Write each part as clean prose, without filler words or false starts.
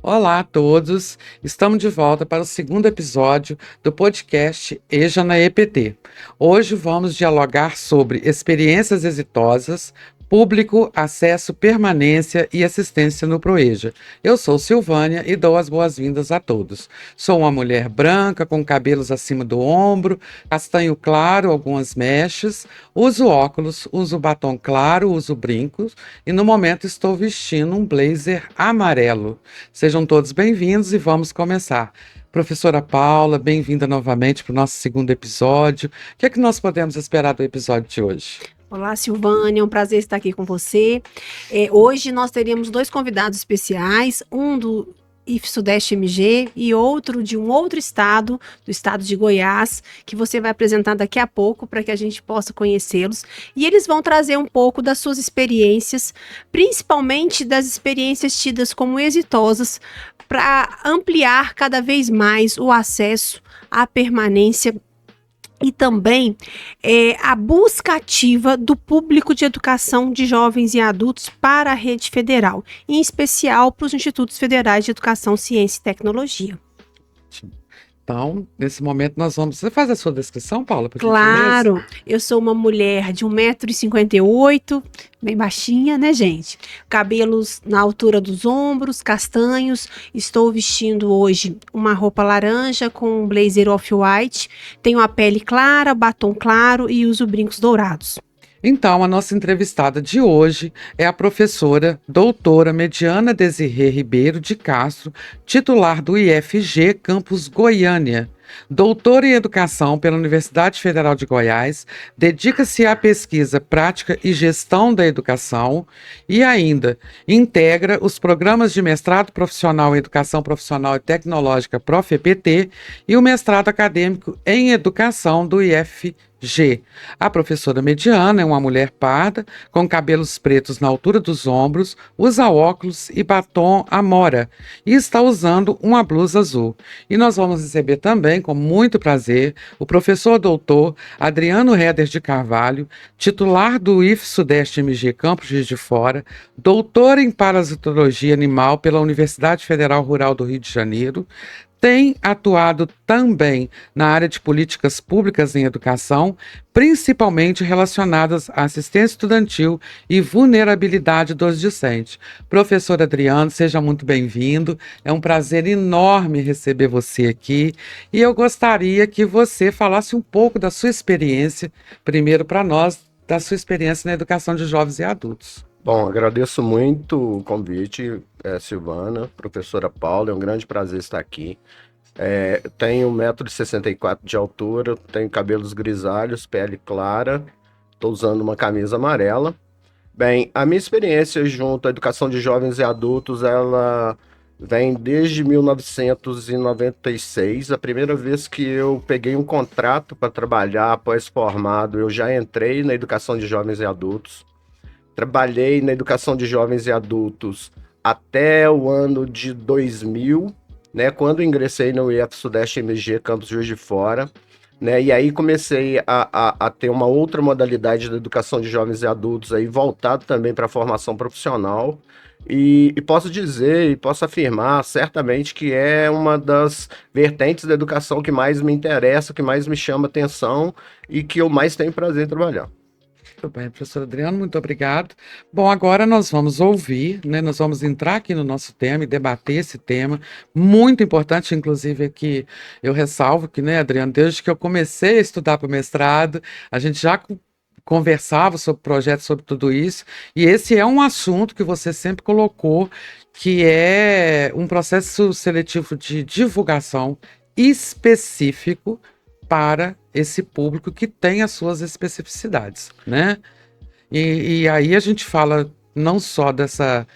Olá a todos, estamos de volta para o segundo episódio do podcast EJA na EPT. Hoje vamos dialogar sobre experiências exitosas, público, acesso, permanência e assistência no ProEJA. Eu sou Silvânia e dou as boas-vindas a todos. Sou uma mulher branca, com cabelos acima do ombro, castanho claro, algumas mechas, uso óculos, uso batom claro, uso brincos e no momento estou vestindo um blazer amarelo. Sejam todos bem-vindos e vamos começar. Professora Paula, bem-vinda novamente para o nosso segundo episódio. O que é que nós podemos esperar do episódio de hoje? Olá, Silvânia, é um prazer estar aqui com você. Hoje nós teremos dois convidados especiais, um do IF Sudeste MG e outro de um outro estado, do estado de Goiás, que você vai apresentar daqui a pouco para que a gente possa conhecê-los. E eles vão trazer um pouco das suas experiências, principalmente das experiências tidas como exitosas, para ampliar cada vez mais o acesso à permanência e também a busca ativa do público de educação de jovens e adultos para a rede federal, em especial para os Institutos Federais de Educação, Ciência e Tecnologia. Então, nesse momento nós vamos... Você faz a sua descrição, Paula? Claro, eu sou uma mulher de 1,58 m, bem baixinha, né, gente? Cabelos na altura dos ombros, castanhos. Estou vestindo hoje uma roupa laranja com um blazer off-white. Tenho a pele clara, batom claro e uso brincos dourados. Então, a nossa entrevistada de hoje é a professora doutora Mediana Desirê Ribeiro de Castro, titular do IFG Campus Goiânia. Doutora em Educação pela Universidade Federal de Goiás, dedica-se à pesquisa, prática e gestão da educação e ainda integra os programas de mestrado profissional em Educação Profissional e Tecnológica ProfEPT e o mestrado acadêmico em Educação do IFG. A professora Mediana é uma mulher parda, com cabelos pretos na altura dos ombros, usa óculos e batom amora e está usando uma blusa azul. E nós vamos receber também, com muito prazer, o professor doutor Adriano Heder de Carvalho, titular do IF Sudeste MG Campus Juiz de Fora, doutor em parasitologia animal pela Universidade Federal Rural do Rio de Janeiro, tem atuado também na área de políticas públicas em educação, principalmente relacionadas à assistência estudantil e vulnerabilidade dos discentes. Professor Adriano, seja muito bem-vindo. É um prazer enorme receber você aqui. E eu gostaria que você falasse um pouco da sua experiência, primeiro para nós, da sua experiência na educação de jovens e adultos. Bom, agradeço muito o convite, Silvana, professora Paula, é um grande prazer estar aqui. Tenho 1,64 m de altura, tenho cabelos grisalhos, pele clara, estou usando uma camisa amarela. Bem, a minha experiência junto à educação de jovens e adultos, ela vem desde 1996. A primeira vez que eu peguei um contrato para trabalhar após formado, eu já entrei na educação de jovens e adultos. Trabalhei na educação de jovens e adultos até o ano de 2000, né, quando ingressei no IF Sudeste MG Campus Juiz de Fora, né, e aí comecei a ter uma outra modalidade da educação de jovens e adultos, aí, voltado também para a formação profissional, e posso dizer e posso afirmar certamente que é uma das vertentes da educação que mais me interessa, que mais me chama atenção e que eu mais tenho prazer em trabalhar. Muito bem, professor Adriano, muito obrigado. Bom, agora nós vamos ouvir, né, nós vamos entrar aqui no nosso tema e debater esse tema, muito importante, inclusive aqui eu ressalvo que, né, Adriano, desde que eu comecei a estudar para o mestrado, a gente já conversava sobre projetos, sobre tudo isso, e esse é um assunto que você sempre colocou, que é um processo seletivo de divulgação específico para esse público que tem as suas especificidades, né? E aí a gente fala não só dessa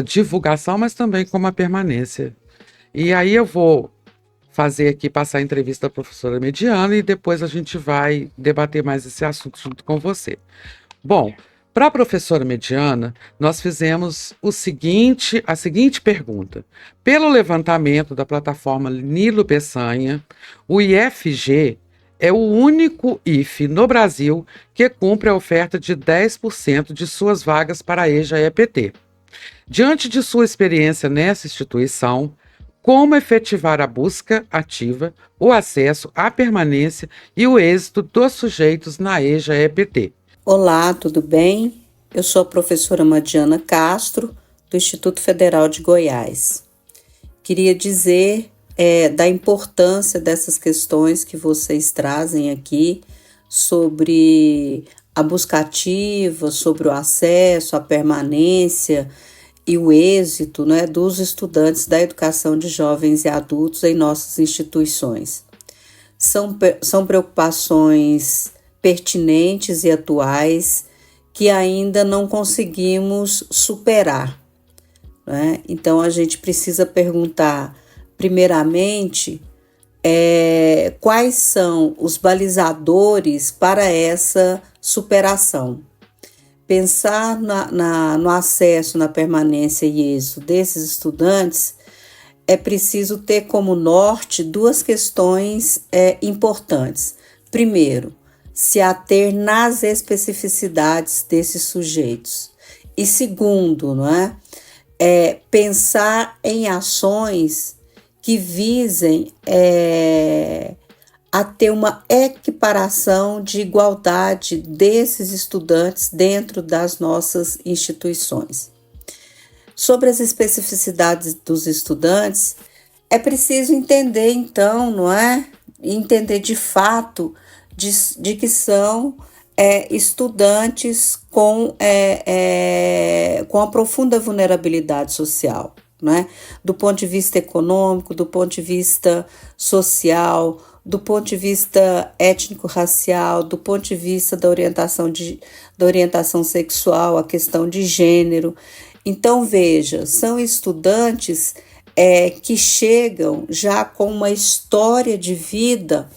divulgação, mas também como a permanência. E aí eu vou fazer aqui, passar a entrevista da professora Mediana e depois a gente vai debater mais esse assunto junto com você. Bom, para a professora Mediana, nós fizemos a seguinte pergunta. Pelo levantamento da plataforma Nilo Peçanha, o IFG é o único IF no Brasil que cumpre a oferta de 10% de suas vagas para a EJA-EPT. Diante de sua experiência nessa instituição, como efetivar a busca ativa, o acesso, a permanência e o êxito dos sujeitos na EJA-EPT? Olá, tudo bem? Eu sou a professora Madiana Castro, do Instituto Federal de Goiás. Queria dizer da importância dessas questões que vocês trazem aqui sobre a busca ativa, sobre o acesso, a permanência e o êxito, né, dos estudantes da educação de jovens e adultos em nossas instituições. São preocupações pertinentes e atuais que ainda não conseguimos superar, né? Então a gente precisa perguntar, primeiramente, quais são os balizadores para essa superação. Pensar no acesso, na permanência e êxito desses estudantes, é preciso ter como norte duas questões importantes. Primeiro, se ater nas especificidades desses sujeitos. E segundo, pensar em ações que visem a ter uma equiparação de igualdade desses estudantes dentro das nossas instituições. Sobre as especificidades dos estudantes, é preciso entender então, entender de fato de que são estudantes com a profunda vulnerabilidade social, do ponto de vista econômico, do ponto de vista social, do ponto de vista étnico-racial, do ponto de vista da orientação sexual, a questão de gênero. Então, veja, são estudantes que chegam já com uma história de vida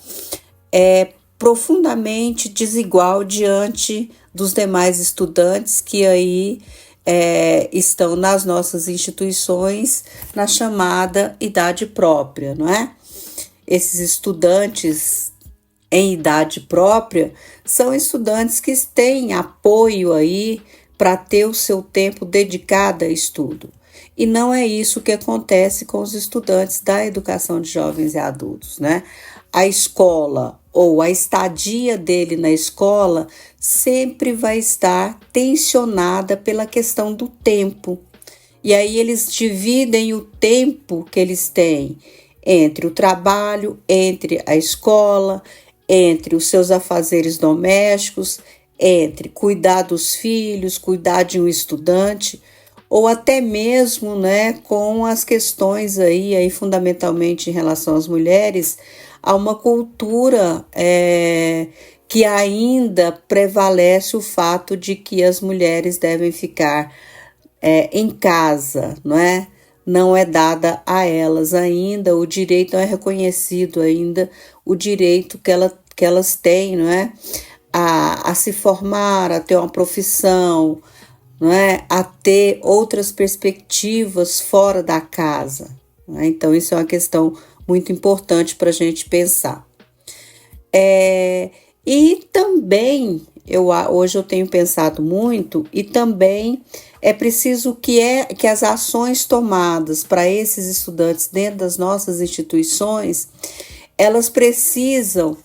profundamente desigual diante dos demais estudantes que aí estão nas nossas instituições na chamada idade própria, Esses estudantes em idade própria são estudantes que têm apoio aí para ter o seu tempo dedicado a estudo. E não é isso que acontece com os estudantes da educação de jovens e adultos, A escola ou a estadia dele na escola sempre vai estar tensionada pela questão do tempo. E aí eles dividem o tempo que eles têm entre o trabalho, entre a escola, entre os seus afazeres domésticos, entre cuidar dos filhos, cuidar de um estudante, ou até mesmo, com as questões aí fundamentalmente em relação às mulheres, há uma cultura que ainda prevalece o fato de que as mulheres devem ficar em casa, Não é dada a elas ainda, o direito não é reconhecido ainda, o direito que elas têm, a se formar, a ter uma profissão, a ter outras perspectivas fora da casa. Então, isso é uma questão muito importante para a gente pensar. E também, hoje eu tenho pensado muito, e também é preciso que as ações tomadas para esses estudantes dentro das nossas instituições, elas precisam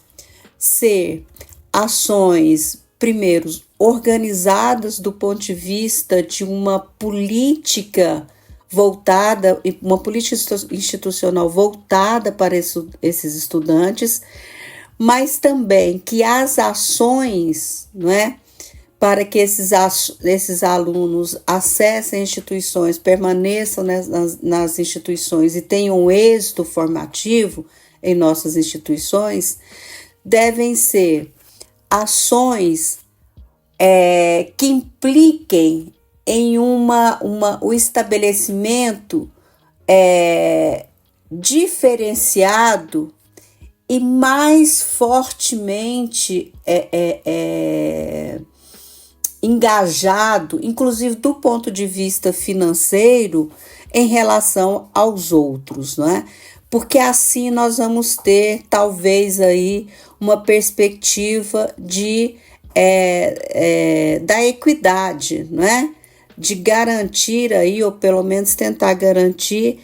ser ações, primeiro, organizadas do ponto de vista de uma política voltada, uma política institucional voltada para esses estudantes, mas também que as ações, para que esses alunos acessem instituições, permaneçam nas instituições e tenham êxito formativo em nossas instituições, devem ser ações que impliquem em o estabelecimento diferenciado e mais fortemente engajado, inclusive do ponto de vista financeiro, em relação aos outros, Porque assim nós vamos ter, talvez, aí uma perspectiva da equidade, de garantir aí, ou pelo menos tentar garantir,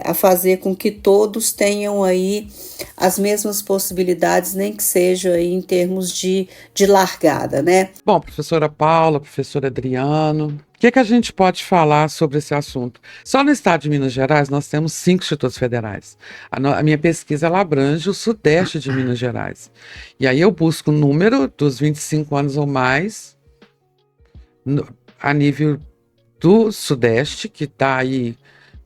a fazer com que todos tenham aí as mesmas possibilidades, nem que seja aí em termos de largada, né? Bom, professora Paula, professor Adriano, o que a gente pode falar sobre esse assunto? Só no estado de Minas Gerais nós temos 5 institutos federais. A minha pesquisa ela abrange o sudeste de Minas Gerais. E aí eu busco o número dos 25 anos ou mais a nível do sudeste, que está aí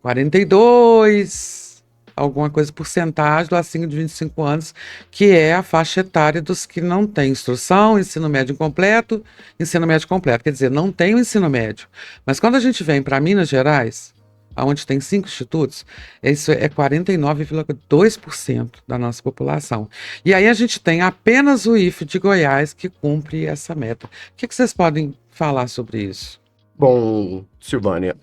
42, alguma coisa porcentagem do acima de 25 anos, que é a faixa etária dos que não têm instrução, ensino médio completo, quer dizer, não tem o ensino médio. Mas quando a gente vem para Minas Gerais, onde tem 5 institutos, isso é 49,2% da nossa população. E aí a gente tem apenas o IF de Goiás que cumpre essa meta. O que vocês podem falar sobre isso? Bom, Silvânia,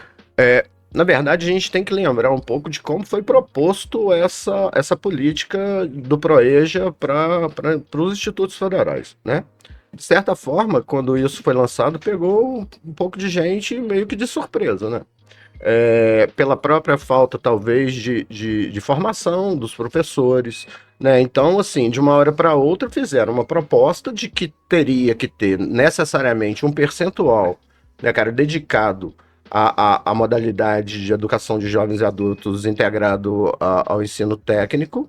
na verdade a gente tem que lembrar um pouco de como foi proposto essa política do PROEJA para os institutos federais, né? De certa forma, quando isso foi lançado, pegou um pouco de gente meio que de surpresa, né? Pela própria falta, talvez, de formação dos professores, né? Então, assim, de uma hora para outra fizeram uma proposta de que teria que ter necessariamente um percentual, né, cara, dedicado à modalidade de educação de jovens e adultos integrado ao ensino técnico,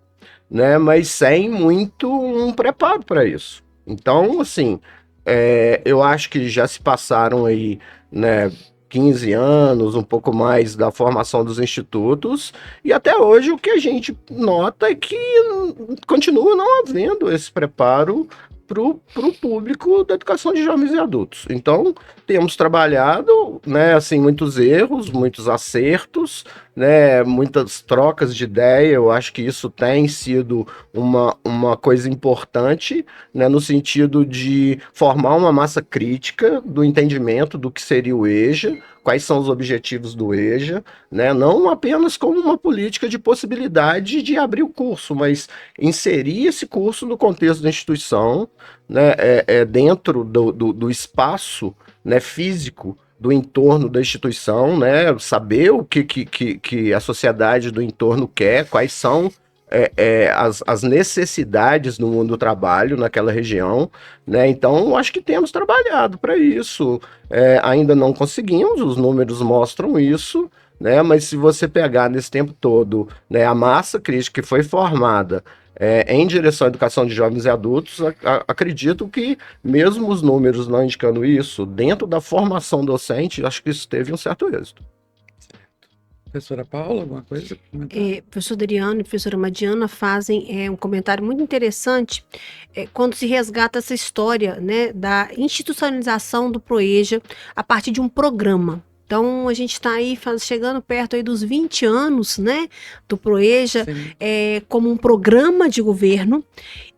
né, mas sem muito um preparo para isso. Então, assim, eu acho que já se passaram aí, né, 15 anos, um pouco mais da formação dos institutos, e até hoje o que a gente nota é que continua não havendo esse preparo para o público da educação de jovens e adultos. Então, temos trabalhado, né, assim, muitos erros, muitos acertos, né, muitas trocas de ideia. Eu acho que isso tem sido uma coisa importante, né, no sentido de formar uma massa crítica do entendimento do que seria o EJA, quais são os objetivos do EJA, né, não apenas como uma política de possibilidade de abrir o curso, mas inserir esse curso no contexto da instituição, né, dentro do espaço, né, físico do entorno da instituição, né, saber o que a sociedade do entorno quer, quais são as necessidades no mundo do trabalho naquela região, né? Então, acho que temos trabalhado para isso. Ainda não conseguimos, os números mostram isso, né? Mas se você pegar nesse tempo todo, né, a massa crítica que foi formada em direção à educação de jovens e adultos, acredito que, mesmo os números não indicando isso, dentro da formação docente, acho que isso teve um certo êxito. Professora Paula, alguma coisa? Professor Adriano e professora Madiana fazem um comentário muito interessante quando se resgata essa história, né, da institucionalização do PROEJA a partir de um programa. Então, a gente está aí chegando perto aí dos 20 anos, né, do PROEJA como um programa de governo.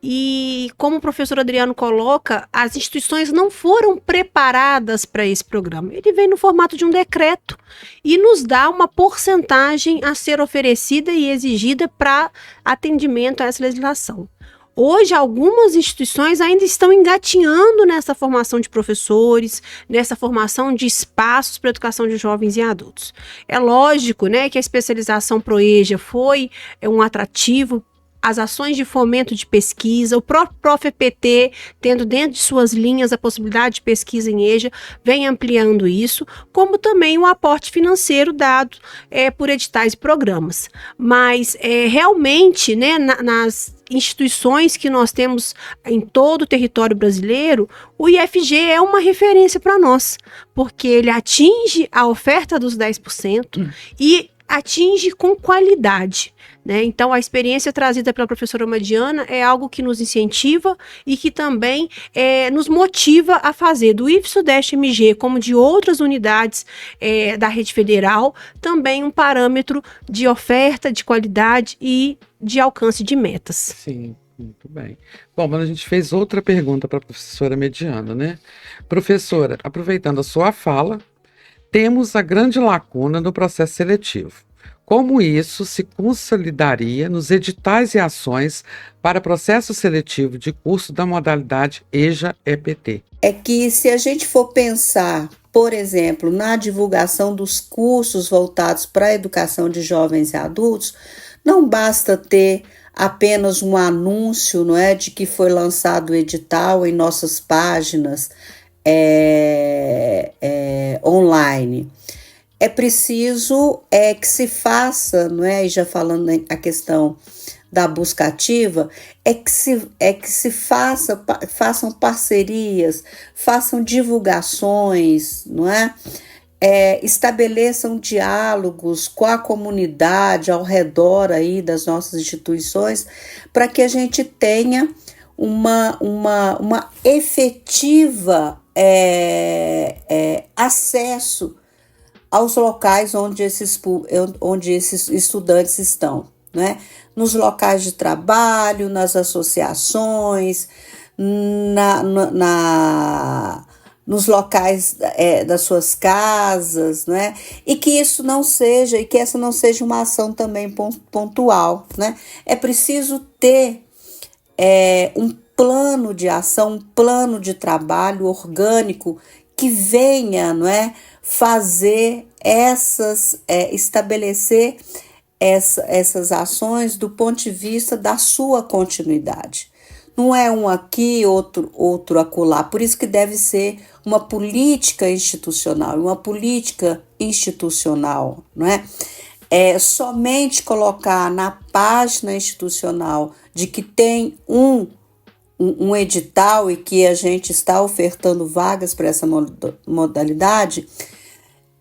E como o professor Adriano coloca, as instituições não foram preparadas para esse programa. Ele vem no formato de um decreto e nos dá uma porcentagem a ser oferecida e exigida para atendimento a essa legislação. Hoje, algumas instituições ainda estão engatinhando nessa formação de professores, nessa formação de espaços para educação de jovens e adultos. É lógico, né, que a especialização PROEJA foi um atrativo. As ações de fomento de pesquisa, o próprio ProfEPT, tendo dentro de suas linhas a possibilidade de pesquisa em EJA, vem ampliando isso, como também o aporte financeiro dado por editais e programas. Mas realmente, né, nas instituições que nós temos em todo o território brasileiro, o IFG é uma referência para nós, porque ele atinge a oferta dos 10% e atinge com qualidade, né? Então, a experiência trazida pela professora Madiana é algo que nos incentiva e que também nos motiva a fazer do IF Sudeste MG, como de outras unidades da rede federal, também um parâmetro de oferta, de qualidade e de alcance de metas. Sim, muito bem. Bom, mas a gente fez outra pergunta para a professora Mediana, né? Professora, aproveitando a sua fala, temos a grande lacuna no processo seletivo. Como isso se consolidaria nos editais e ações para processo seletivo de curso da modalidade EJA-EPT? É que se a gente for pensar, por exemplo, na divulgação dos cursos voltados para a educação de jovens e adultos, não basta ter apenas um anúncio, não é, de que foi lançado o edital em nossas páginas online. É preciso que se faça, não é? E já falando a questão da busca ativa, que se façam parcerias, façam divulgações, não é? Estabeleçam diálogos com a comunidade ao redor aí das nossas instituições, para que a gente tenha uma efetiva acesso aos locais onde esses estudantes estão, né? Nos locais de trabalho, nas associações, nos locais das suas casas, né? E que essa não seja uma ação também pontual, né? É preciso ter um plano de ação, um plano de trabalho orgânico que venha, não é, fazer estabelecer essas ações do ponto de vista da sua continuidade. Não é um aqui, outro acolá. Por isso que deve ser uma política institucional, não é? Somente colocar na página institucional de que tem um edital e que a gente está ofertando vagas para essa modalidade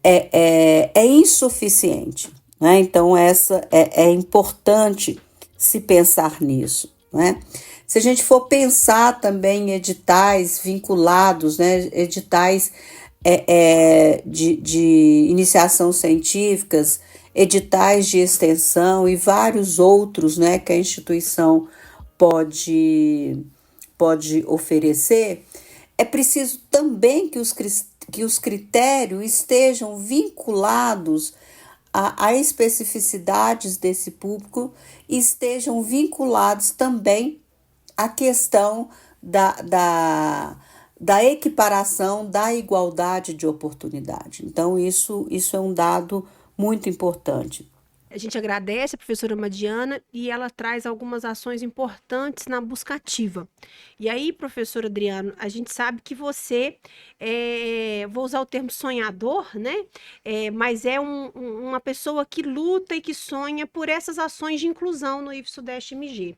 é insuficiente, né? Então, é importante se pensar nisso, né? Se a gente for pensar também em editais vinculados, né, editais de iniciação científicas, editais de extensão e vários outros, né, que a instituição pode oferecer, é preciso também que os critérios estejam vinculados a especificidades desse público e estejam vinculados também à questão da equiparação, da igualdade de oportunidade. Então, isso é um dado muito importante. A gente agradece a professora Madiana e ela traz algumas ações importantes na busca ativa. E aí, professor Adriano, a gente sabe que você, vou usar o termo sonhador, né? Mas é uma pessoa que luta e que sonha por essas ações de inclusão no IF-Sudeste MG.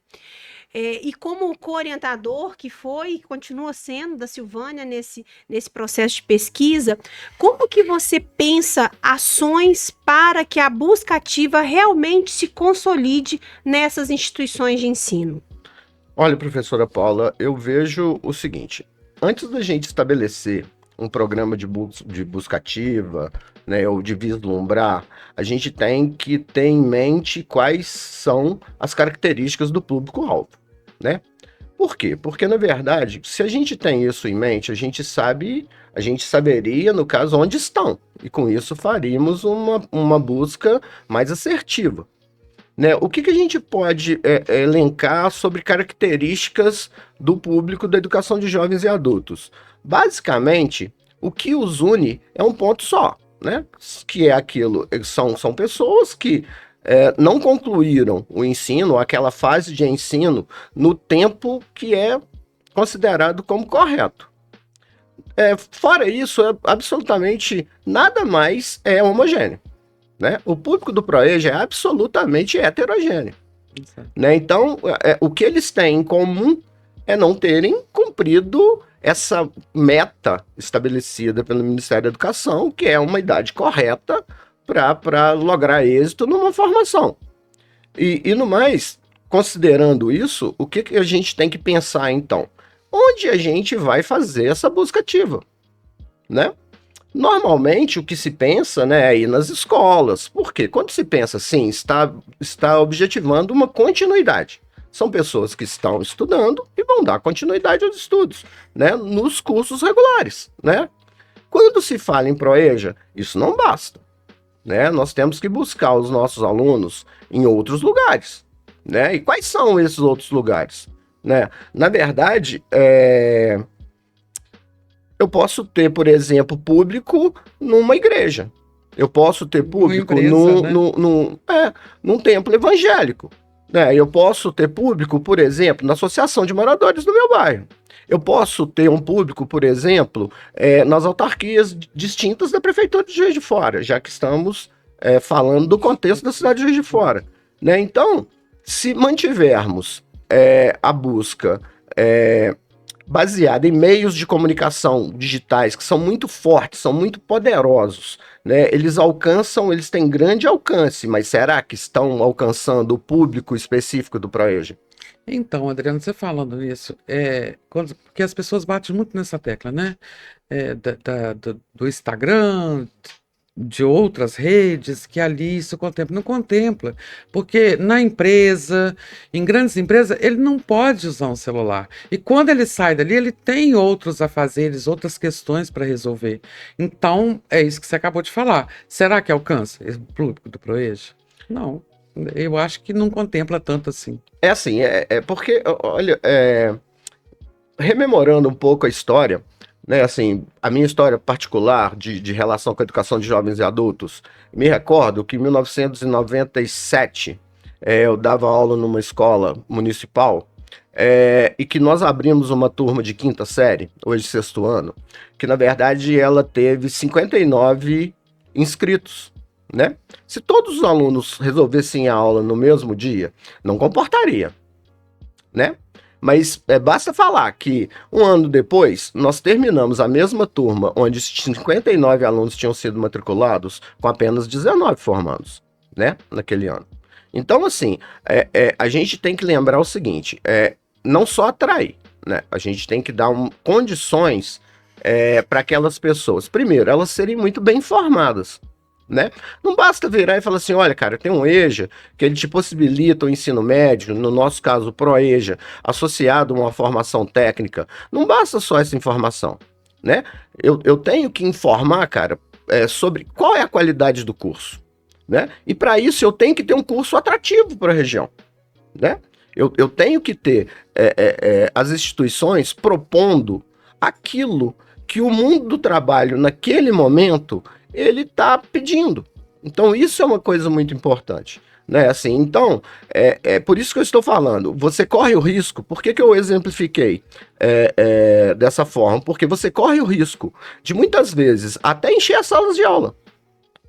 E como co-orientador que foi e continua sendo da Silvânia nesse processo de pesquisa, como que você pensa ações para que a busca ativa realmente se consolide nessas instituições de ensino? Olha, professora Paula, eu vejo o seguinte: antes da gente estabelecer um programa de busca ativa, né, ou de vislumbrar, a gente tem que ter em mente quais são as características do público-alvo, né? Por quê? Porque, na verdade, se a gente tem isso em mente, a gente saberia, no caso, onde estão. E com isso faríamos uma busca mais assertiva, né? O que a gente pode elencar sobre características do público da educação de jovens e adultos? Basicamente, o que os une é um ponto só, né? Que é aquilo, são pessoas que não concluíram o ensino, aquela fase de ensino, no tempo que é considerado como correto. Fora isso, absolutamente nada mais é homogêneo, né? O público do ProEja é absolutamente heterogêneo, né? Então, o que eles têm em comum é não terem cumprido essa meta estabelecida pelo Ministério da Educação, que é uma idade correta para lograr êxito numa formação. E no mais, considerando isso, o que a gente tem que pensar, então? Onde a gente vai fazer essa busca ativa, né? Normalmente, o que se pensa, né, é ir nas escolas. Por quê? Quando se pensa assim, está objetivando uma continuidade. São pessoas que estão estudando e vão dar continuidade aos estudos, né, nos cursos regulares, né? Quando se fala em ProEja, isso não basta, né? Nós temos que buscar os nossos alunos em outros lugares, né? E quais são esses outros lugares, né? Na verdade, eu posso ter, por exemplo, público numa igreja. Eu posso ter público num templo evangélico, né? Eu posso ter público, por exemplo, na associação de moradores do meu bairro. Eu posso ter um público, por exemplo, nas autarquias distintas da Prefeitura de Juiz de Fora, já que estamos falando do contexto da cidade de Juiz de Fora, né? Então, se mantivermos a busca baseada em meios de comunicação digitais que são muito fortes, são muito poderosos, né? Eles têm grande alcance, mas será que estão alcançando o público específico do Proeja? Então, Adriano, você falando isso, porque as pessoas batem muito nessa tecla, né? Do Instagram, de outras redes, que ali isso contempla. Não contempla, porque na empresa, em grandes empresas, ele não pode usar um celular. E quando ele sai dali, ele tem outros afazeres, outras questões para resolver. Então, é isso que você acabou de falar. Será que alcança o público do Proeja? Não. Eu acho que não contempla tanto assim. É assim, porque, olha, rememorando um pouco a história, né, assim, a minha história particular de relação com a educação de jovens e adultos, me recordo que em 1997 eu dava aula numa escola municipal e que nós abrimos uma turma de quinta série, hoje sexto ano, que na verdade ela teve 59 inscritos, né? Se todos os alunos resolvessem a aula no mesmo dia, não comportaria, né? Mas basta falar que um ano depois, nós terminamos a mesma turma, onde 59 alunos tinham sido matriculados, com apenas 19 formandos, né, naquele ano. Então, assim, a gente tem que lembrar o seguinte, não só atrair, né, a gente tem que dar condições para aquelas pessoas, primeiro, elas serem muito bem informadas, né? Não basta virar e falar assim, olha, cara, tem um EJA que ele te possibilita o ensino médio, no nosso caso o ProEJA, associado a uma formação técnica. Não basta só essa informação, né? Eu tenho que informar, cara, sobre qual é a qualidade do curso, né? E para isso eu tenho que ter um curso atrativo para a região, né? Eu tenho que ter as instituições propondo aquilo que o mundo do trabalho naquele momento ele está pedindo. Então, isso é uma coisa muito importante, né? Assim, então, por isso que eu estou falando. Você corre o risco. Por que eu exemplifiquei dessa forma? Porque você corre o risco de, muitas vezes, até encher as salas de aula,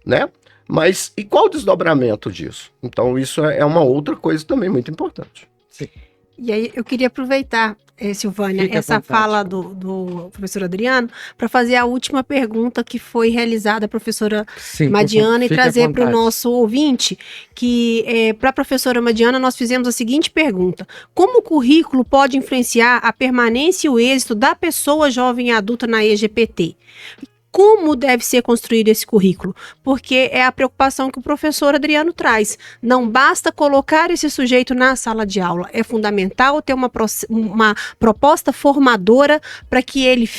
né? Mas, e qual o desdobramento disso? Então, isso é uma outra coisa também muito importante. Sim. E aí, eu queria aproveitar, Silvânia, essa fala do professor Adriano, para fazer a última pergunta que foi realizada a professora Madiana e trazer para o nosso ouvinte, que para a professora Madiana nós fizemos a seguinte pergunta: como o currículo pode influenciar a permanência e o êxito da pessoa jovem e adulta na EJPT? Como deve ser construído esse currículo? Porque é a preocupação que o professor Adriano traz. Não basta colocar esse sujeito na sala de aula. É fundamental ter uma proposta formadora para que ele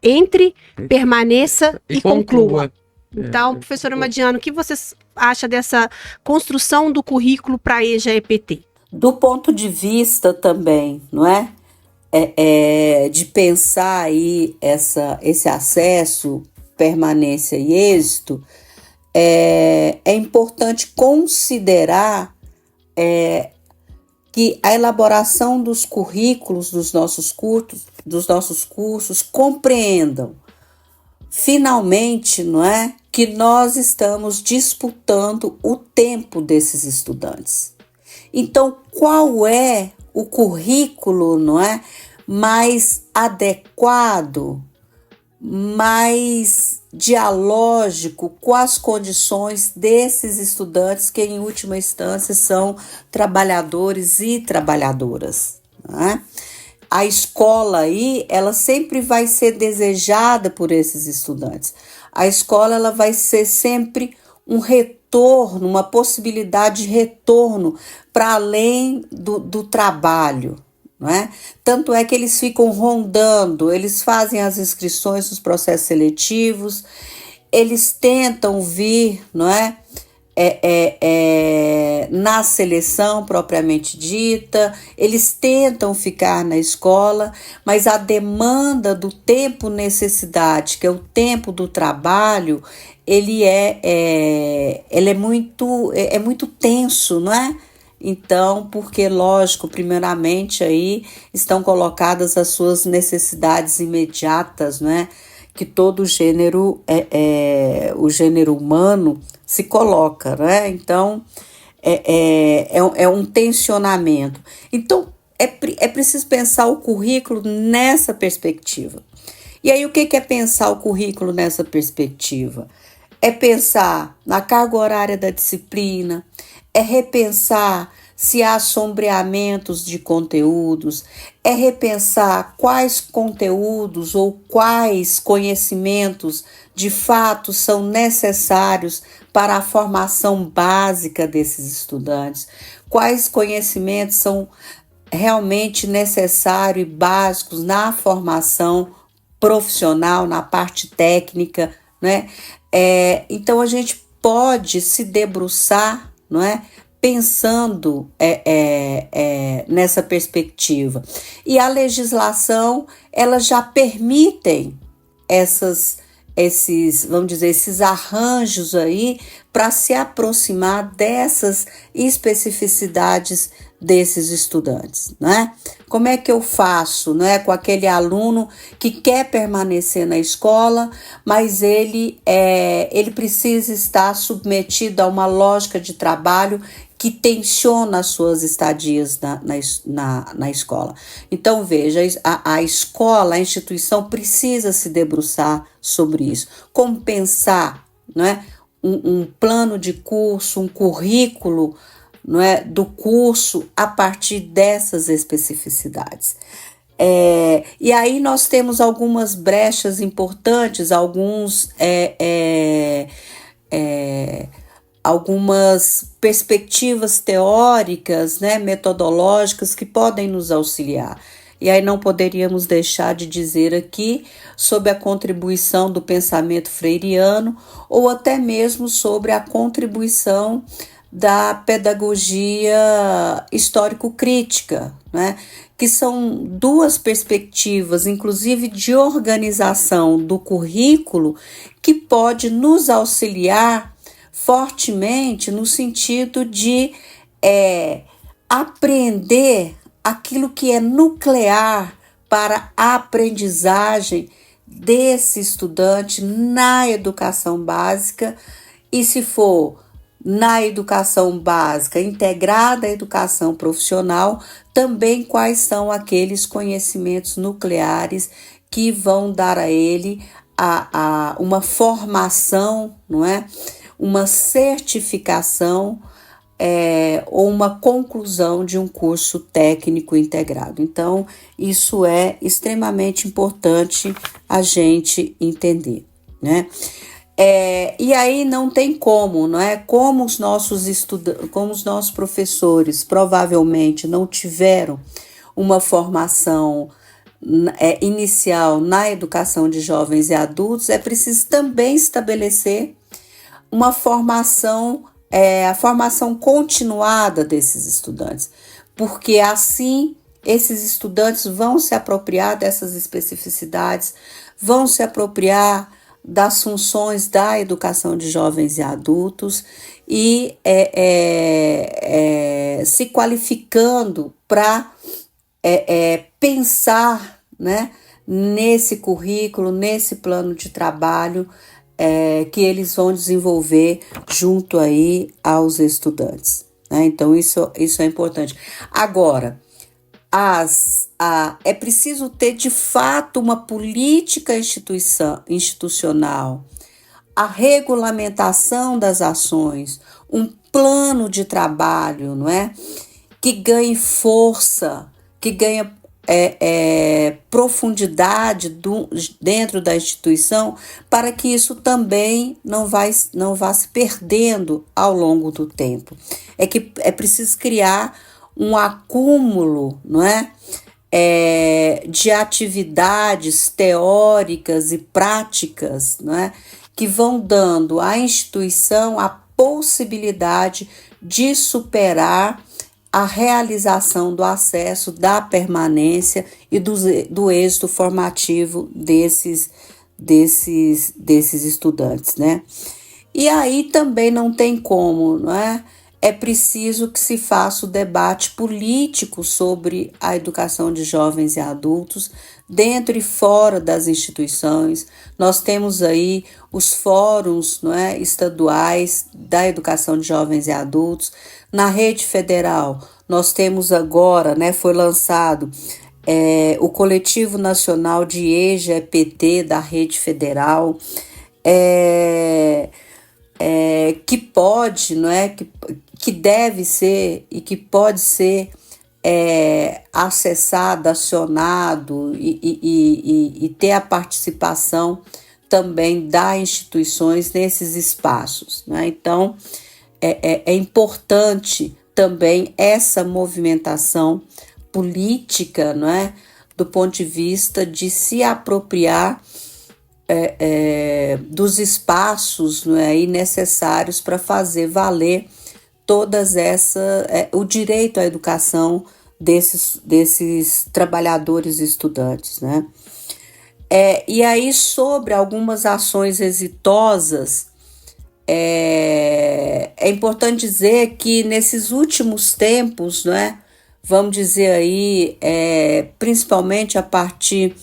entre, permaneça e conclua. Então, professora Madiana, o que você acha dessa construção do currículo para a EJA-EPT? Do ponto de vista também, não é? De pensar aí esse acesso, permanência e êxito, é importante considerar que a elaboração dos currículos dos nossos cursos compreendam finalmente, não é, que nós estamos disputando o tempo desses estudantes. Então, qual é o currículo, não é, mais adequado, mais dialógico com as condições desses estudantes que, em última instância, são trabalhadores e trabalhadoras, não é? A escola aí, ela sempre vai ser desejada por esses estudantes. A escola, ela vai ser sempre um retorno, uma possibilidade de retorno para além do trabalho, não é? Tanto é que eles ficam rondando, eles fazem as inscrições nos processos seletivos eles tentam vir, não é? Na seleção propriamente dita, eles tentam ficar na escola, mas a demanda do tempo necessidade, que é o tempo do trabalho, ele é muito tenso, não é? Então, porque, lógico, primeiramente aí estão colocadas as suas necessidades imediatas, não é? Que todo gênero, o gênero humano se coloca, né? Então, é um tensionamento. Então, é preciso pensar o currículo nessa perspectiva. E aí, o que é pensar o currículo nessa perspectiva? É pensar na carga horária da disciplina, é repensar se há sombreamentos de conteúdos, é repensar quais conteúdos ou quais conhecimentos de fato são necessários para a formação básica desses estudantes, quais conhecimentos são realmente necessários e básicos na formação profissional, na parte técnica, né? Então a gente pode se debruçar, não é? Pensando nessa perspectiva. E a legislação, ela já permitem esses arranjos aí para se aproximar dessas especificidades desses estudantes, né? Como é que eu faço, né, com aquele aluno que quer permanecer na escola, mas ele precisa estar submetido a uma lógica de trabalho que tensiona as suas estadias na escola. Então, veja, a escola, a instituição precisa se debruçar sobre isso. Como pensar, não é, um plano de curso, um currículo, não é, do curso a partir dessas especificidades. E aí nós temos algumas brechas importantes, algumas perspectivas teóricas, né, metodológicas que podem nos auxiliar. E aí não poderíamos deixar de dizer aqui sobre a contribuição do pensamento freiriano ou até mesmo sobre a contribuição da pedagogia histórico-crítica, né? Que são duas perspectivas, inclusive de organização do currículo, que pode nos auxiliar fortemente no sentido de aprender aquilo que é nuclear para a aprendizagem desse estudante na educação básica, e se for na educação básica integrada à educação profissional, também quais são aqueles conhecimentos nucleares que vão dar a ele uma formação, não é? Uma certificação ou uma conclusão de um curso técnico integrado. Então, isso é extremamente importante a gente entender, né? E aí não tem como, não é? Como os nossos professores provavelmente não tiveram uma formação inicial na educação de jovens e adultos, é preciso também estabelecer uma formação, a formação continuada desses estudantes, porque assim esses estudantes vão se apropriar dessas especificidades, vão se apropriar das funções da educação de jovens e adultos e se qualificando para pensar, né, nesse currículo, nesse plano de trabalho que eles vão desenvolver junto aí aos estudantes, né? Então isso é importante. Agora, é preciso ter de fato uma política institucional, a regulamentação das ações, um plano de trabalho, não é? Que ganhe força, que ganhe profundidade dentro da instituição, para que isso também não vá se perdendo ao longo do tempo. É preciso criar um acúmulo, não é? De atividades teóricas e práticas, não é? que vão dando à instituição a possibilidade de superar a realização do acesso, da permanência e do êxito formativo desses estudantes, né? E aí também não tem como, não é? É preciso que se faça o debate político sobre a educação de jovens e adultos, dentro e fora das instituições. Nós temos aí os fóruns, não é, estaduais da educação de jovens e adultos. Na rede federal, nós temos agora, né, foi lançado o Coletivo Nacional de EJA-EPT da rede federal, que pode, não é, que deve ser e que pode ser acessado, acionado e ter a participação também das instituições nesses espaços, né? Então, é importante também essa movimentação política, não é? Do ponto de vista de se apropriar dos espaços, não é, necessários para fazer valer o direito à educação desses trabalhadores e estudantes, né? E aí, sobre algumas ações exitosas, é importante dizer que nesses últimos tempos, né, vamos dizer aí, principalmente a partir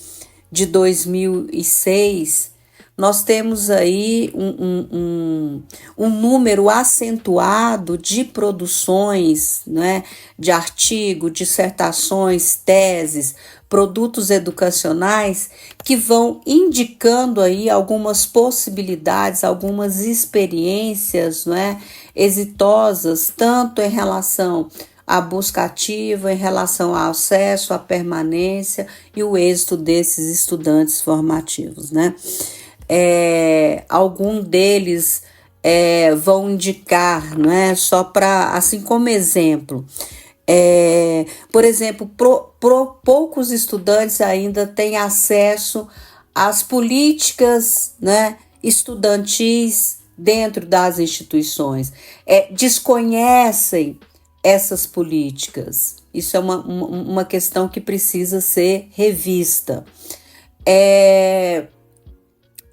de 2006, nós temos aí um número acentuado de produções, né, de artigos, dissertações, teses, produtos educacionais que vão indicando aí algumas possibilidades, algumas experiências, né, exitosas, tanto em relação à busca ativa, em relação ao acesso, à permanência e o êxito desses estudantes formativos, né? Algum deles vão indicar, não é? Só para, assim como exemplo, por exemplo, poucos estudantes ainda têm acesso às políticas, né, estudantis dentro das instituições, desconhecem essas políticas. Isso é uma questão que precisa ser revista.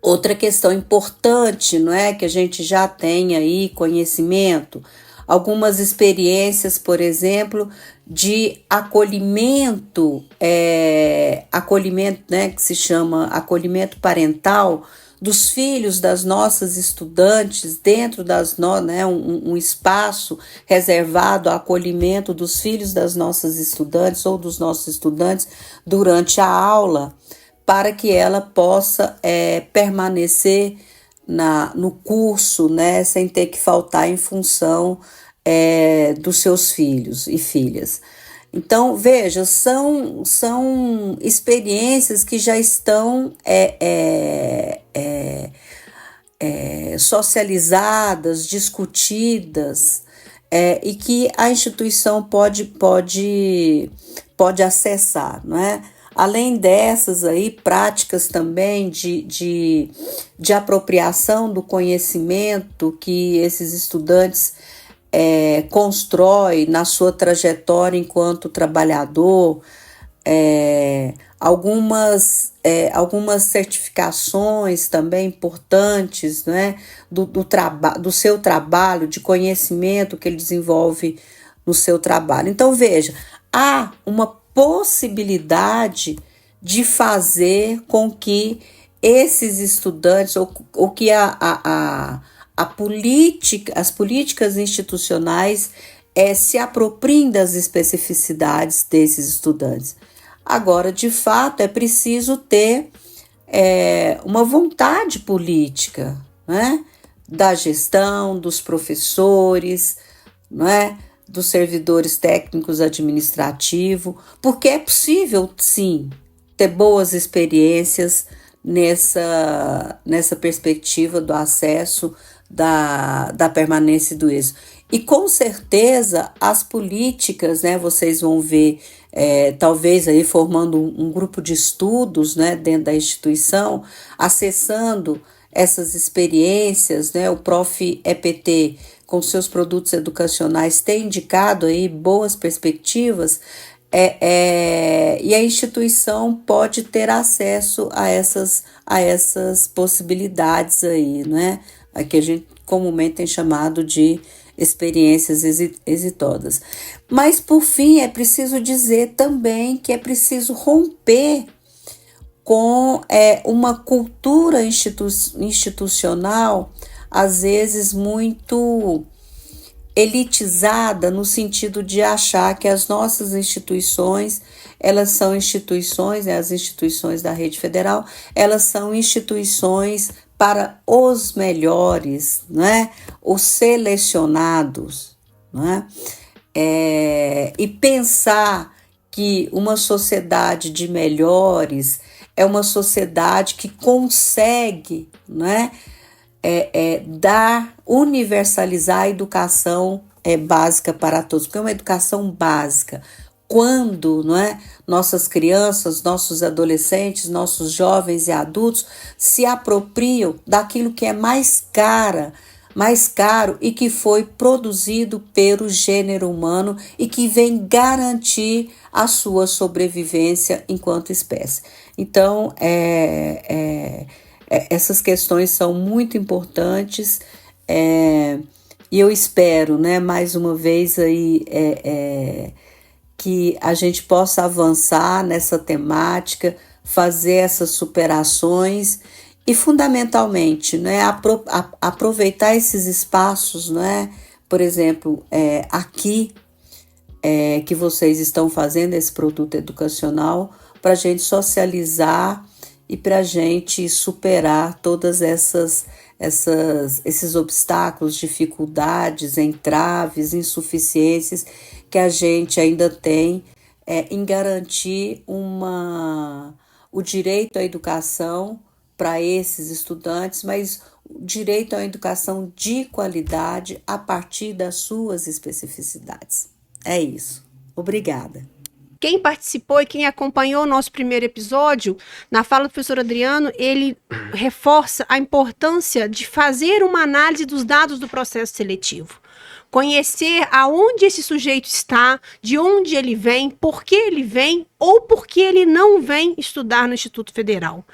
Outra questão importante, não é, que a gente já tem aí conhecimento, algumas experiências, por exemplo, de acolhimento, né, que se chama acolhimento parental dos filhos das nossas estudantes dentro né, um espaço reservado ao acolhimento dos filhos das nossas estudantes ou dos nossos estudantes durante a aula, para que ela possa permanecer no curso, né, sem ter que faltar em função dos seus filhos e filhas. Então, veja, são experiências que já estão socializadas, discutidas, e que a instituição pode acessar, não é? Além dessas aí, práticas também de apropriação do conhecimento que esses estudantes constroem na sua trajetória enquanto trabalhador, algumas certificações também importantes, né, do seu trabalho, de conhecimento que ele desenvolve no seu trabalho. Então, veja, há uma possibilidade de fazer com que esses estudantes, ou que as políticas institucionais se apropriem das especificidades desses estudantes. Agora, de fato, é preciso ter uma vontade política, né, da gestão, dos professores, não é? Dos servidores técnicos administrativos, porque é possível, sim, ter boas experiências nessa perspectiva do acesso, da permanência e do êxito. E com certeza as políticas, né, vocês vão ver, talvez aí formando um grupo de estudos, né, dentro da instituição, acessando essas experiências, né? O Prof. EPT, com seus produtos educacionais, tem indicado aí boas perspectivas, e a instituição pode ter acesso a essas possibilidades aí, né? A que a gente comumente tem chamado de experiências exitosas. Mas, por fim, é preciso dizer também que é preciso romper com uma cultura institucional, às vezes muito elitizada, no sentido de achar que as nossas instituições, elas são instituições, as instituições da rede federal, elas são instituições para os melhores, né? Os selecionados, né? E pensar que uma sociedade de melhores é uma sociedade que consegue, né, universalizar a educação básica para todos, porque é uma educação básica. Quando, não é, nossas crianças, nossos adolescentes, nossos jovens e adultos se apropriam daquilo que é mais caro e que foi produzido pelo gênero humano e que vem garantir a sua sobrevivência enquanto espécie. Então, essas questões são muito importantes, e eu espero, né, mais uma vez aí, que a gente possa avançar nessa temática, fazer essas superações e, fundamentalmente, né, aproveitar esses espaços, né, por exemplo, aqui, que vocês estão fazendo esse produto educacional, para a gente socializar e para a gente superar todas esses obstáculos, dificuldades, entraves, insuficiências que a gente ainda tem em garantir o direito à educação para esses estudantes, mas o direito à educação de qualidade a partir das suas especificidades. É isso. Obrigada. Quem participou e quem acompanhou o nosso primeiro episódio, na fala do professor Adriano, ele reforça a importância de fazer uma análise dos dados do processo seletivo. Conhecer aonde esse sujeito está, de onde ele vem, por que ele vem ou por que ele não vem estudar no Instituto Federal.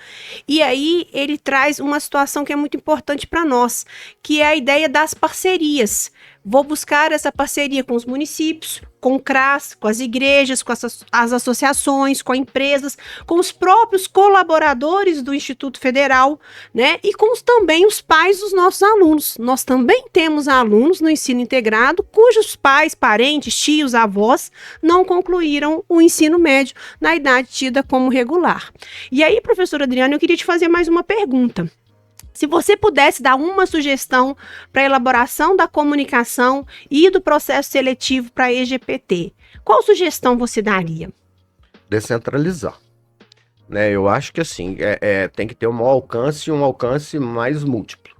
E aí ele traz uma situação que é muito importante para nós, que é a ideia das parcerias. Vou buscar essa parceria com os municípios, com o CRAS, com as igrejas, com as associações, com empresas, com os próprios colaboradores do Instituto Federal, né? E com também os pais dos nossos alunos. Nós também temos alunos no ensino integrado cujos pais, parentes, tios, avós não concluíram o ensino médio na idade tida como regular. E aí, professor Adriano, eu queria te fazer mais uma pergunta. Se você pudesse dar uma sugestão para a elaboração da comunicação e do processo seletivo para a EGPT, qual sugestão você daria? Descentralizar. Né, eu acho que assim, tem que ter um alcance mais múltiplo.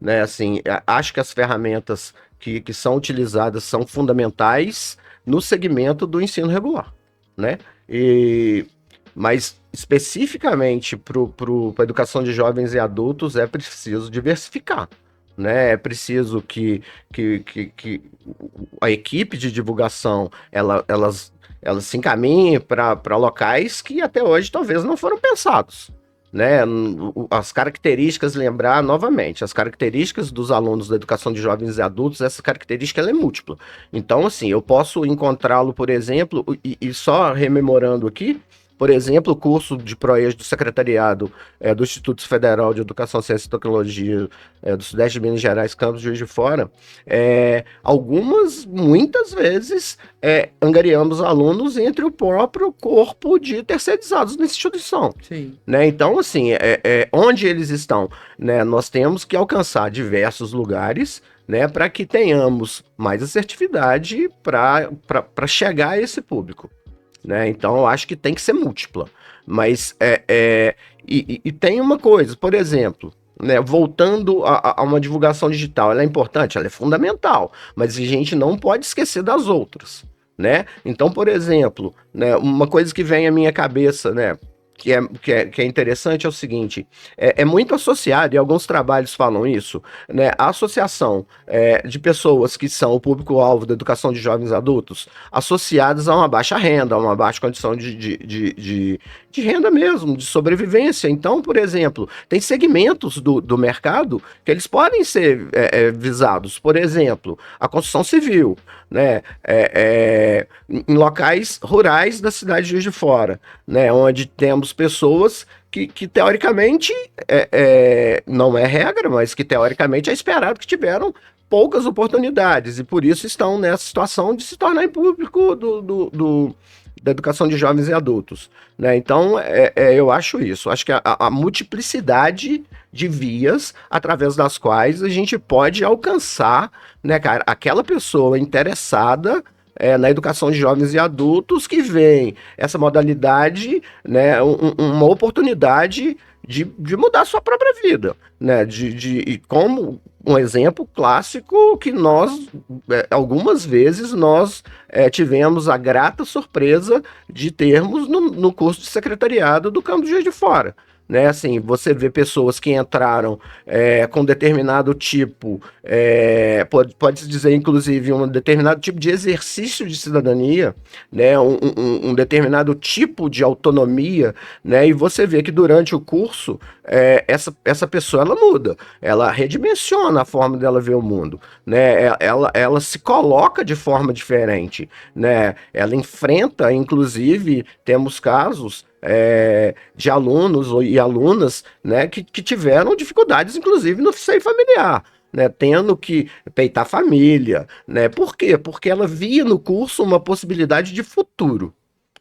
Né, assim, acho que as ferramentas que são utilizadas são fundamentais no segmento do ensino regular. Né? Mas especificamente para a educação de jovens e adultos é preciso diversificar, né? É preciso que a equipe de divulgação elas se encaminhe para locais que até hoje talvez não foram pensados, né? As características, lembrar novamente, as características dos alunos da educação de jovens e adultos, essa característica ela é múltipla. Então, assim, eu posso encontrá-lo, por exemplo, e só rememorando aqui, por exemplo, o curso de ProEJ do Secretariado do Instituto Federal de Educação, Ciência e Tecnologia do Sudeste de Minas Gerais, campus Juiz de Fora, muitas vezes, angariamos alunos entre o próprio corpo de terceirizados nessa instituição. Sim. Né? Então, assim, onde eles estão, né, nós temos que alcançar diversos lugares, né, para que tenhamos mais assertividade para chegar a esse público. Né? Então, eu acho que tem que ser múltipla. Mas e tem uma coisa, por exemplo, né, voltando a uma divulgação digital, ela é importante, ela é fundamental, mas a gente não pode esquecer das outras. Né? Então, por exemplo, né, uma coisa que vem à minha cabeça, né, que é interessante é o seguinte, é muito associado, e alguns trabalhos falam isso, né? A associação de pessoas que são o público-alvo da educação de jovens adultos, associadas a uma baixa renda, a uma baixa condição de renda mesmo, de sobrevivência. Então, por exemplo, tem segmentos do mercado que eles podem ser visados. Por exemplo, a construção civil, né? Em locais rurais da cidade de Juiz de Fora, né? Onde temos pessoas que teoricamente, não é regra, mas que teoricamente é esperado que tiveram poucas oportunidades e por isso estão nessa situação de se tornar em público da educação de jovens e adultos, né? Então, eu acho isso. Acho que a multiplicidade de vias através das quais a gente pode alcançar, né, cara, aquela pessoa interessada na educação de jovens e adultos que vem essa modalidade, né, uma oportunidade de mudar a sua própria vida, né, e como um exemplo clássico que nós, algumas vezes, nós tivemos a grata surpresa de termos no curso de secretariado do Campo de Juiz de Fora. Né, assim, você vê pessoas que entraram com determinado tipo, pode-se dizer, inclusive, um determinado tipo de exercício de cidadania, né, um determinado tipo de autonomia, né, e você vê que durante o curso, essa pessoa, ela muda, ela redimensiona a forma dela ver o mundo, né, ela se coloca de forma diferente, né, ela enfrenta, inclusive, temos casos de alunos e alunas, né, que tiveram dificuldades, inclusive, no seio familiar, né, tendo que peitar a família, né? Por quê? Porque ela via no curso uma possibilidade de futuro,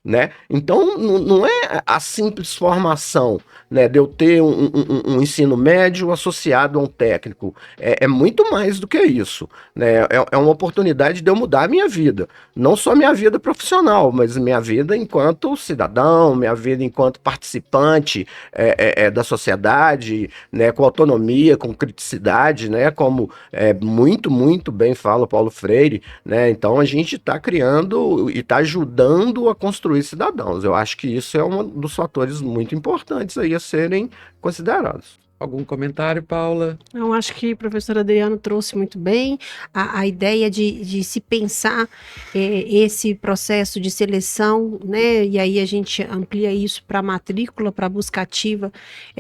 né? Então, não é a simples formação, né, de eu ter um ensino médio associado a um técnico. É muito mais do que isso, né? É uma oportunidade de eu mudar a minha vida. Não só minha vida profissional, mas minha vida enquanto cidadão, minha vida enquanto participante da sociedade, né, com autonomia, com criticidade, né, como muito, muito bem fala Paulo Freire, né? Então, a gente está criando e está ajudando a construir cidadãos. Eu acho que isso é um dos fatores muito importantes aí a serem considerados. Algum comentário, Paula? Eu acho que o professor Adriano trouxe muito bem a ideia de se pensar esse processo de seleção, né? E aí a gente amplia isso para a matrícula, para a busca ativa,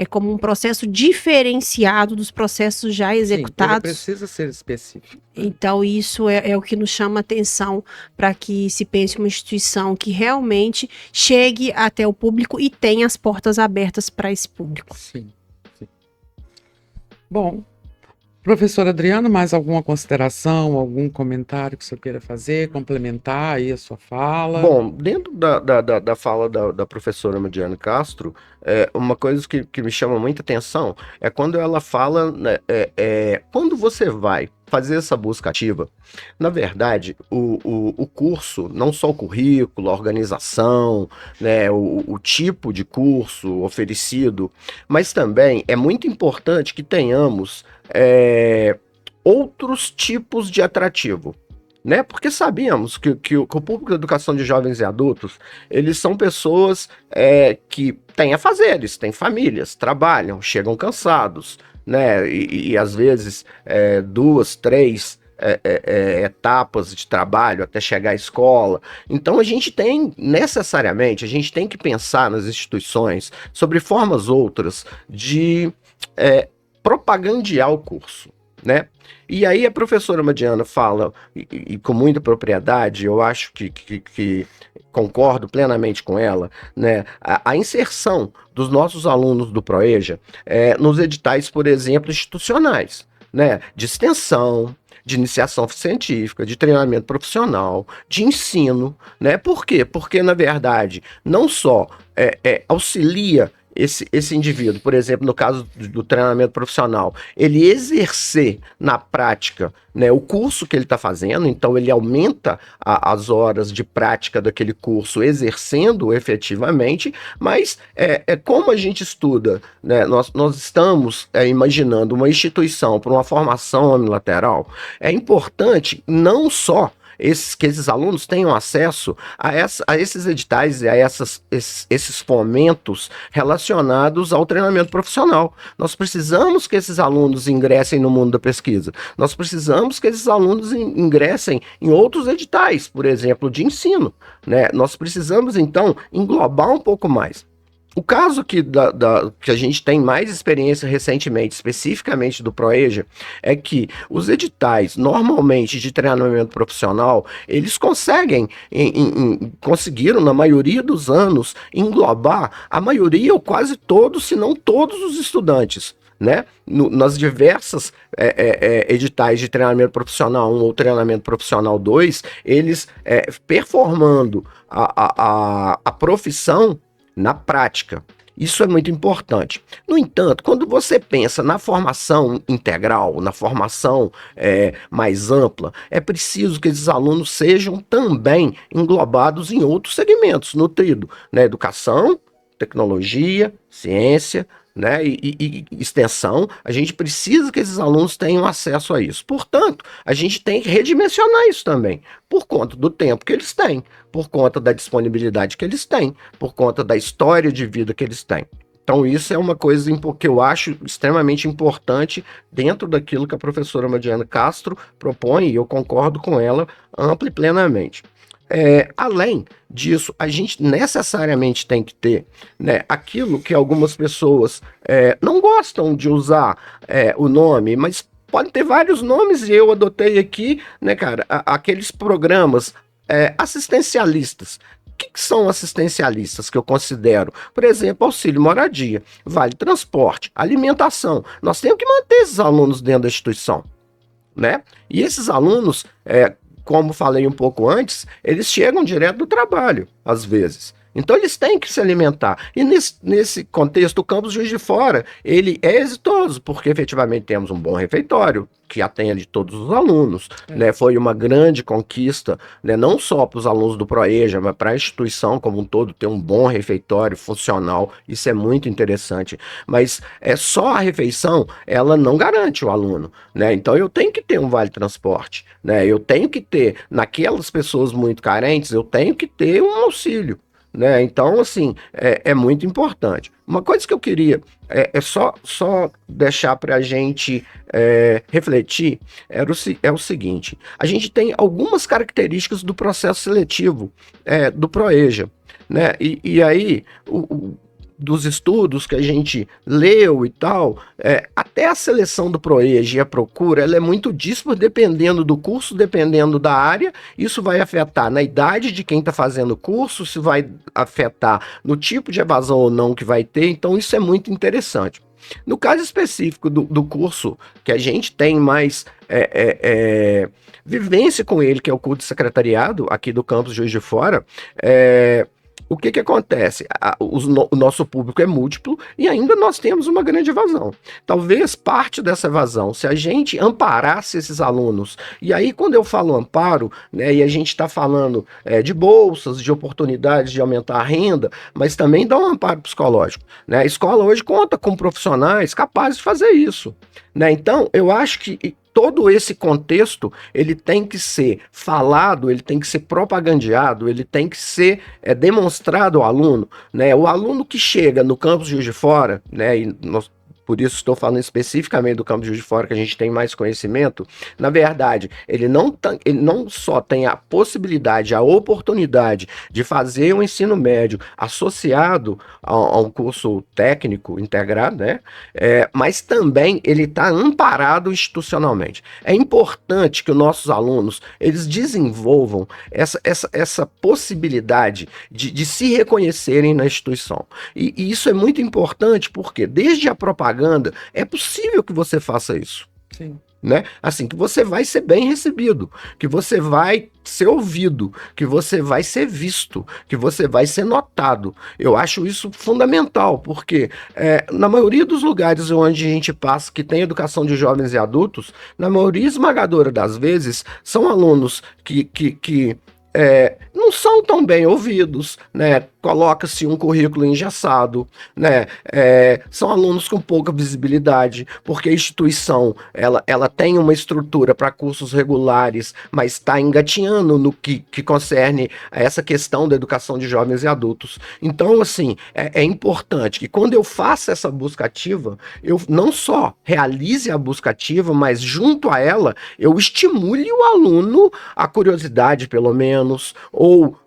como um processo diferenciado dos processos já executados. Sim, ele precisa ser específico. Então, isso é o que nos chama atenção para que se pense uma instituição que realmente chegue até o público e tenha as portas abertas para esse público. Sim. Bom, professor Adriano, mais alguma consideração, algum comentário que o senhor queira fazer, complementar aí a sua fala? Bom, dentro da fala da professora Mediane Castro, uma coisa que me chama muita atenção é quando ela fala, né, quando você vai fazer essa busca ativa, na verdade, o curso, não só o currículo, a organização, né, o tipo de curso oferecido, mas também é muito importante que tenhamos outros tipos de atrativo. Né? Porque sabemos que o público da educação de jovens e adultos, eles são pessoas que têm afazeres, têm famílias, trabalham, chegam cansados, né? E às vezes 2, 3 etapas de trabalho até chegar à escola. Então a gente tem que pensar nas instituições sobre formas outras de propagandear o curso, né? E aí a professora Mediana fala, e com muita propriedade, eu acho que concordo plenamente com ela, né, a inserção dos nossos alunos do ProEja nos editais, por exemplo, institucionais, né, de extensão, de iniciação científica, de treinamento profissional, de ensino, né? Por quê? Porque, na verdade, não só auxilia esse indivíduo, por exemplo, no caso do treinamento profissional, ele exercer na prática, né, o curso que ele está fazendo, então ele aumenta as horas de prática daquele curso, exercendo efetivamente, mas como a gente estuda, né, nós estamos imaginando uma instituição para uma formação unilateral, é importante não só que esses alunos tenham acesso a esses editais e a esses fomentos relacionados ao treinamento profissional. Nós precisamos que esses alunos ingressem no mundo da pesquisa. Nós precisamos que esses alunos ingressem em outros editais, por exemplo, de ensino, né? Nós precisamos, então, englobar um pouco mais. O caso que a gente tem mais experiência recentemente, especificamente do Proeja, é que os editais, normalmente de treinamento profissional, eles conseguiram, na maioria dos anos, englobar a maioria ou quase todos, se não todos os estudantes, né? Nas diversas editais de treinamento profissional 1 ou treinamento profissional 2, eles performando a profissão na prática. Isso é muito importante. No entanto, quando você pensa na formação integral, na formação mais ampla, é preciso que esses alunos sejam também englobados em outros segmentos, nutrido na educação, tecnologia, ciência, né, e extensão. A gente precisa que esses alunos tenham acesso a isso. Portanto, a gente tem que redimensionar isso também, por conta do tempo que eles têm, por conta da disponibilidade que eles têm, por conta da história de vida que eles têm. Então, isso é uma coisa que eu acho extremamente importante dentro daquilo que a professora Madiana Castro propõe, e eu concordo com ela ampla e plenamente. Além disso, a gente necessariamente tem que ter, né, aquilo que algumas pessoas não gostam de usar o nome, mas pode ter vários nomes, e eu adotei aqui, né, cara, aqueles programas assistencialistas. O que são assistencialistas que eu considero? Por exemplo, auxílio moradia, vale transporte, alimentação. Nós temos que manter esses alunos dentro da instituição, né? E esses alunos, como falei um pouco antes, eles chegam direto do trabalho, às vezes. Então eles têm que se alimentar. E nesse contexto, o campus Juiz de Fora, ele é exitoso, porque efetivamente temos um bom refeitório, que atende todos os alunos, né? Foi uma grande conquista, né? Não só para os alunos do Proeja, mas para a instituição como um todo, ter um bom refeitório funcional. Isso é muito interessante. Mas só a refeição, ela não garante o aluno, né? Então eu tenho que ter um vale transporte, né? Eu tenho que ter, naquelas pessoas muito carentes, eu tenho que ter um auxílio, né? Então, assim, é muito importante. Uma coisa que eu queria só deixar para a gente refletir é o seguinte: a gente tem algumas características do processo seletivo do Proeja, né? E aí, dos estudos que a gente leu e tal, até a seleção do Proeja e a procura, ela é muito dispar, dependendo do curso, dependendo da área. Isso vai afetar na idade de quem está fazendo o curso, se vai afetar no tipo de evasão ou não que vai ter. Então isso é muito interessante. No caso específico do curso que a gente tem mais vivência com ele, que é o curso de secretariado aqui do campus Juiz de Fora, o que acontece? O nosso público é múltiplo e ainda nós temos uma grande evasão. Talvez parte dessa evasão, se a gente amparasse esses alunos, e aí quando eu falo amparo, né, e a gente está falando de bolsas, de oportunidades de aumentar a renda, mas também dá um amparo psicológico, né? A escola hoje conta com profissionais capazes de fazer isso, né? Então, eu acho que todo esse contexto, ele tem que ser falado, ele tem que ser propagandeado, ele tem que ser demonstrado ao aluno, né? O aluno que chega no campus Juiz de Fora, né, e por isso estou falando especificamente do campus Juiz de Fora, que a gente tem mais conhecimento, na verdade, ele não só tem a possibilidade, a oportunidade de fazer um ensino médio associado a um curso técnico integrado, né? Mas também ele está amparado institucionalmente. É importante que os nossos alunos, eles desenvolvam essa possibilidade de se reconhecerem na instituição. E isso é muito importante porque, desde a propaganda, é possível que você faça isso. Sim. Né? Assim, que você vai ser bem recebido, que você vai ser ouvido, que você vai ser visto, que você vai ser notado. Eu acho isso fundamental, porque na maioria dos lugares onde a gente passa, que tem educação de jovens e adultos, na maioria esmagadora das vezes, são alunos que não são tão bem ouvidos, né? Coloca-se um currículo engessado, né? São alunos com pouca visibilidade, porque a instituição ela tem uma estrutura para cursos regulares, mas está engatinhando no que concerne a essa questão da educação de jovens e adultos. Então, assim, é importante que quando eu faça essa busca ativa, eu não só realize a busca ativa, mas junto a ela, eu estimule o aluno a curiosidade, pelo menos, ou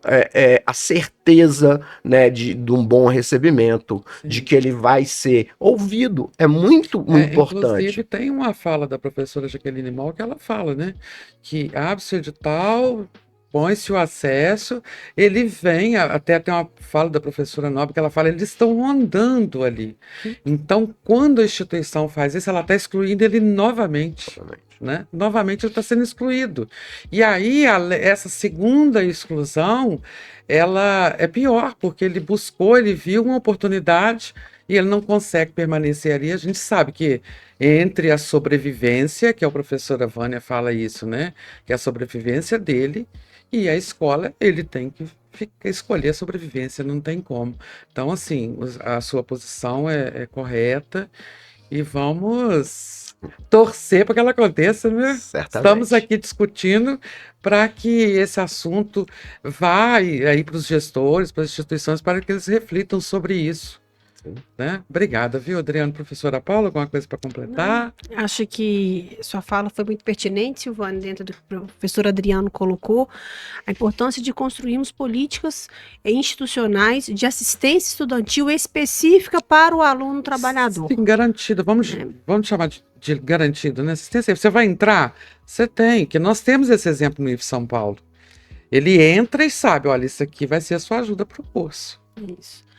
a certeza, né, de um bom recebimento, de que ele vai ser ouvido. É muito importante. Inclusive, tem uma fala da professora Jaqueline Moll que ela fala, né, que abre-se o edital, põe-se o acesso, ele vem, até tem uma fala da professora Nobre que ela fala, eles estão andando ali. Então, quando a instituição faz isso, ela está excluindo ele novamente. Né? Novamente ele está sendo excluído. E aí, essa segunda exclusão, ela é pior, porque ele buscou, ele viu uma oportunidade e ele não consegue permanecer ali. A gente sabe que entre a sobrevivência, que a professora Vânia fala isso, né? Que é a sobrevivência dele, e a escola, ele tem que escolher a sobrevivência, não tem como. Então, assim, a sua posição é correta e vamos torcer para que ela aconteça, né? Certamente. Estamos aqui discutindo para que esse assunto vá aí para os gestores, para as instituições, para que eles reflitam sobre isso. Né? Obrigada, viu, Adriano? Professora Paula, alguma coisa para completar? Acho que sua fala foi muito pertinente, Silvana, dentro do que o professor Adriano colocou, a importância de construirmos políticas institucionais de assistência estudantil específica para o aluno trabalhador. Sim, garantido. Vamos chamar de garantido, né? Assistência. Você vai entrar? Você tem, que nós temos esse exemplo no IF São Paulo. Ele entra e sabe, olha, isso aqui vai ser a sua ajuda para o curso. Isso.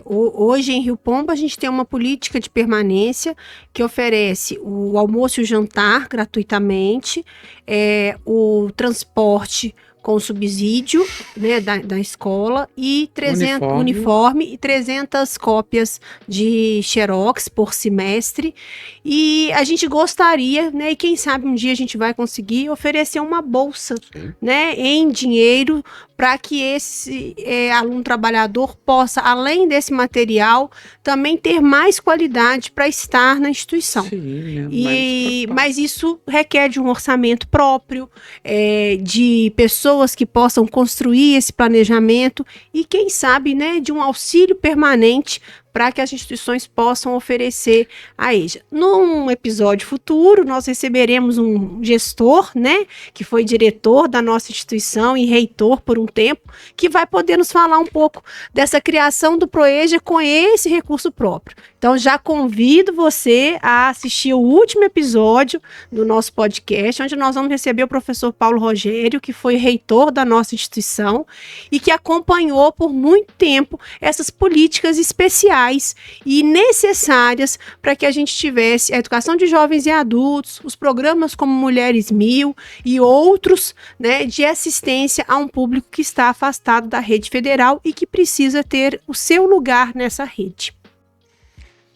Hoje em Rio Pombo a gente tem uma política de permanência que oferece o almoço e o jantar gratuitamente, o transporte com subsídio, né, da escola e 300 uniforme e 300 cópias de xerox por semestre. E a gente gostaria, né, e quem sabe um dia a gente vai conseguir oferecer uma bolsa, né, em dinheiro para que esse aluno trabalhador possa, além desse material, também ter mais qualidade para estar na instituição. Sim, mas isso requer de um orçamento próprio, de pessoas que possam construir esse planejamento e, quem sabe, né, de um auxílio permanente para que as instituições possam oferecer a EJA. Num episódio futuro, nós receberemos um gestor, né, que foi diretor da nossa instituição e reitor por um tempo, que vai poder nos falar um pouco dessa criação do ProEJA com esse recurso próprio. Então, já convido você a assistir o último episódio do nosso podcast, onde nós vamos receber o professor Paulo Rogério, que foi reitor da nossa instituição e que acompanhou por muito tempo essas políticas especiais e necessárias para que a gente tivesse a educação de jovens e adultos, os programas como Mulheres 1000 e outros, né, de assistência a um público que está afastado da rede federal e que precisa ter o seu lugar nessa rede.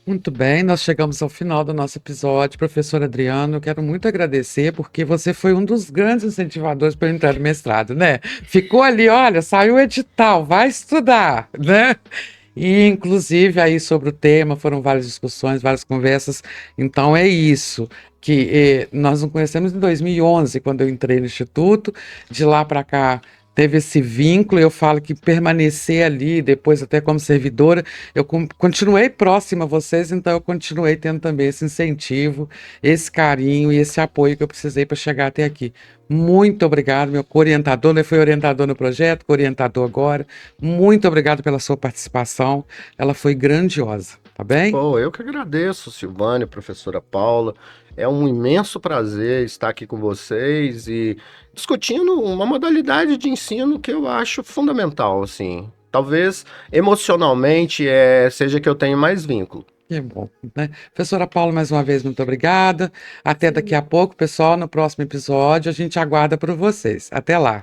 Muito bem, nós chegamos ao final do nosso episódio. Professor Adriano, eu quero muito agradecer, porque você foi um dos grandes incentivadores para eu entrar no mestrado, né? Ficou ali, olha, saiu o edital, vai estudar, né? E, inclusive, aí sobre o tema, foram várias discussões, várias conversas. Então, é isso, que nós nos conhecemos em 2011, quando eu entrei no Instituto. De lá para cá, teve esse vínculo. Eu falo que permanecer ali, depois até como servidora, eu continuei próxima a vocês, então eu continuei tendo também esse incentivo, esse carinho e esse apoio que eu precisei para chegar até aqui. Muito obrigado, meu co-orientador, né? Foi orientador no projeto, co-orientador agora. Muito obrigado pela sua participação, ela foi grandiosa, tá bem? Bom, eu que agradeço, Silvânia, professora Paula. É um imenso prazer estar aqui com vocês e discutindo uma modalidade de ensino que eu acho fundamental, assim. Talvez emocionalmente seja que eu tenho mais vínculo. Que bom, né? Professora Paula, mais uma vez, muito obrigada. Até daqui a pouco, pessoal. No próximo episódio, a gente aguarda por vocês. Até lá.